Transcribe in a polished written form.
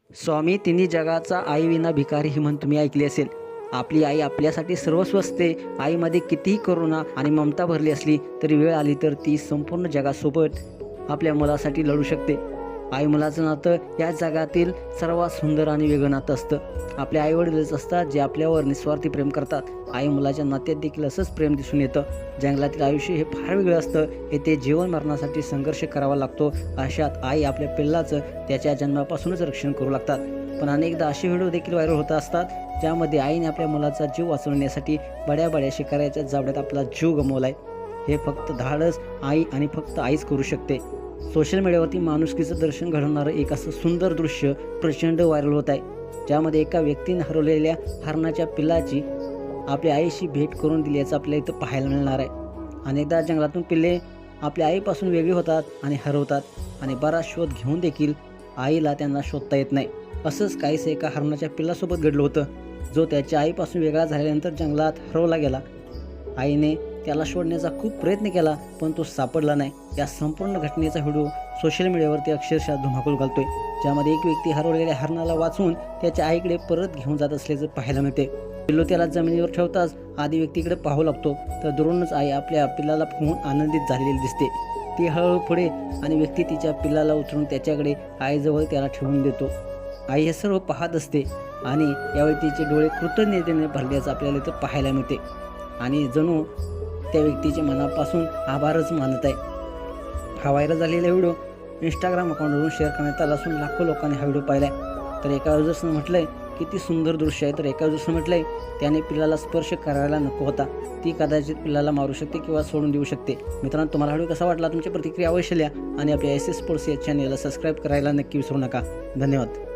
स्वामी तिन्ही जगाचा आई विना भिकारी ही म्हण तुम्ही ऐकली असेल. आपली आई आपल्यासाठी सर्वस्व असते. आईमध्ये कितीही करुणा आणि ममता भरली असली तरी वेळ आली तर ती संपूर्ण जगासोबत आपल्या मुलासाठी लढू शकते. आई मुलाचं नातं या जगातील सर्वात सुंदर आणि वेगळं नातं असतं. आपले आईवडीलच असतात जे आपल्यावर निस्वार्थी प्रेम करतात. आई मुलाच्या नात्यात देखील असंच प्रेम दिसून येतं. जंगलातील आयुष्य हे फार वेगळं असतं. येथे जीवन मरणासाठी संघर्ष करावा लागतो. अशात आई आपल्या पिल्लाचं त्याच्या जन्मापासूनच रक्षण करू लागतात. पण अनेकदा असे व्हिडिओ देखील व्हायरल होत असतात ज्यामध्ये आईने आपल्या मुलाचा जीव वाचवण्यासाठी बड्या शिकाऱ्याच्या जावड्यात आपला जीव गमावलाय. हे फक्त धाडस आई आणि फक्त आईच करू शकते. सोशल मीडियावरती माणुसकीचं दर्शन घडवणारं एक असं सुंदर दृश्य प्रचंड व्हायरल होत आहे, ज्यामध्ये एका व्यक्तीने हरवलेल्या हरणाच्या पिल्लाची आपल्या आईशी भेट करून दिल्याचं आपल्याला इथं पाहायला मिळणार आहे. अनेकदा जंगलातून पिल्ले आपल्या आईपासून वेगळी होतात आणि हरवतात आणि बराच शोध घेऊन देखील आईला त्यांना शोधता येत नाही. असंच काहीसं एका हरणाच्या पिल्लासोबत घडलं होतं, जो त्याच्या आईपासून वेगळा झाल्यानंतर जंगलात हरवला गेला. आईने त्याला शोधण्याचा खूप प्रयत्न केला पण तो सापडला नाही. या संपूर्ण घटनेचा व्हिडिओ सोशल मीडियावरती अक्षरशः धुमाकूळ घालतोय, ज्यामध्ये एक व्यक्ती हरवलेल्या हरणाला वाचवून त्याच्या आईकडे परत घेऊन जात असल्याचं पाहायला मिळते. पिल्लू त्याला जमिनीवर ठेवताच आधी व्यक्तीकडे पाहू लागतो, तर दुरूनच आई आपल्या पिल्लाला पाहून आनंदित झालेली दिसते. ती हळूहळू पुढे आणि व्यक्ती तिच्या पिल्लाला उचलून त्याच्याकडे आईजवळ त्याला ठेवून देतो. आई हे सर्व पाहत असते आणि यावेळी तिचे डोळे कृतज्ञतेने भरल्याचं आपल्याला इथं पाहायला मिळते आणि जणू त्या व्यक्तीचे मनापासून आभारच मानत आहे. हा व्हायरल झालेला व्हिडिओ इंस्टाग्राम अकाउंटवरून शेअर करण्यात आला असून लाखो लोकांनी हा व्हिडिओ पाहिला आहे. तर एका युजर्सनं म्हटलंय किती सुंदर दृश्य आहे, तर एका युजर्सनं म्हटलंय त्याने पिल्लाला स्पर्श करायला नको होता, ती कदाचित पिल्लाला मारू शकते किंवा सोडून देऊ शकते. मित्रांनो, तुम्हाला व्हिडिओ कसा वाटला तुमची प्रतिक्रिया अवश्य लिहा आणि आपल्या SS स्पोर्ट्स या चॅनलला सबस्क्राईब करायला नक्की विसरू नका. धन्यवाद.